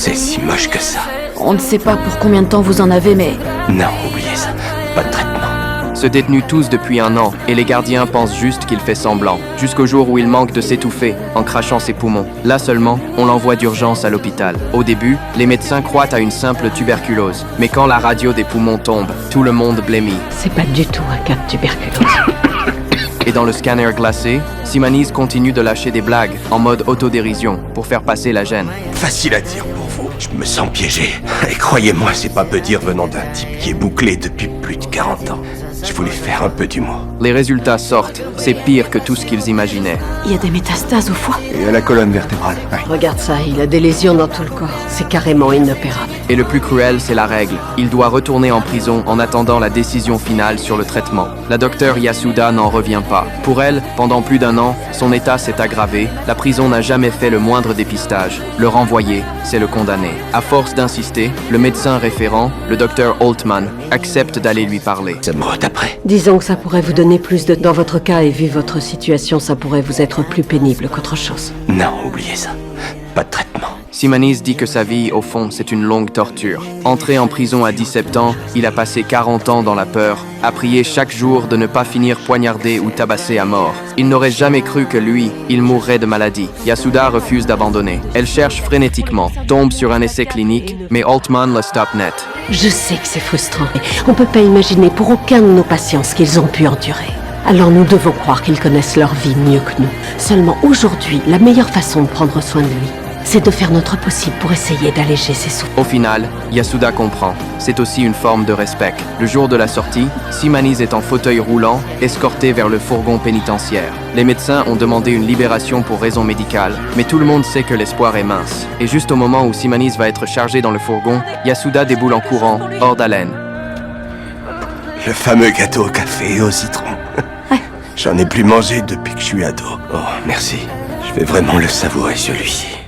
C'est si moche que ça. On ne sait pas pour combien de temps vous en avez, mais... Non, oubliez ça. Pas de traitement. Se détenu tous depuis 1 an, et les gardiens pensent juste qu'il fait semblant, jusqu'au jour où il manque de s'étouffer en crachant ses poumons. Là seulement, on l'envoie d'urgence à l'hôpital. Au début, les médecins croient à une simple tuberculose, mais quand la radio des poumons tombe, tout le monde blêmit. C'est pas du tout un cas de tuberculose. Et dans le scanner glacé, Simanis continue de lâcher des blagues en mode autodérision pour faire passer la gêne. Facile à dire pour vous. Je me sens piégé. Et croyez-moi, c'est pas peu dire venant d'un type qui est bouclé depuis plus de 40 ans. Je voulais faire un peu d'humour. Les résultats sortent, c'est pire que tout ce qu'ils imaginaient. Il y a des métastases au foie. Et à la colonne vertébrale. Ouais. Regarde ça, il a des lésions dans tout le corps. C'est carrément inopérable. Et le plus cruel, c'est la règle. Il doit retourner en prison en attendant la décision finale sur le traitement. La docteure Yasuda n'en revient pas. Pour elle, pendant plus d'1 an, son état s'est aggravé. La prison n'a jamais fait le moindre dépistage. Le renvoyer, c'est le condamner. À force d'insister, le médecin référent, le docteur Holtman, accepte d'aller lui parler. Ça me après. Disons que ça pourrait vous donner plus de... Dans votre cas, et vu votre situation, ça pourrait vous être plus pénible qu'autre chose. Non, oubliez ça. Pas de traitement. Simanis dit que sa vie, au fond, c'est une longue torture. Entré en prison à 17 ans, il a passé 40 ans dans la peur, à prier chaque jour de ne pas finir poignardé ou tabassé à mort. Il n'aurait jamais cru que lui, il mourrait de maladie. Yasuda refuse d'abandonner. Elle cherche frénétiquement, tombe sur un essai clinique, mais Holtman le stoppe net. Je sais que c'est frustrant. On peut pas imaginer pour aucun de nos patients ce qu'ils ont pu endurer. Alors nous devons croire qu'ils connaissent leur vie mieux que nous. Seulement aujourd'hui, la meilleure façon de prendre soin de lui, c'est de faire notre possible pour essayer d'alléger ses souffrances. Au final, Yasuda comprend. C'est aussi une forme de respect. Le jour de la sortie, Simanis est en fauteuil roulant, escorté vers le fourgon pénitentiaire. Les médecins ont demandé une libération pour raison médicale, mais tout le monde sait que l'espoir est mince. Et juste au moment où Simanis va être chargé dans le fourgon, Yasuda déboule en courant, hors d'haleine. Le fameux gâteau au café et au citron. J'en ai plus mangé depuis que je suis ado. Oh, merci. Je vais vraiment le savourer, celui-ci.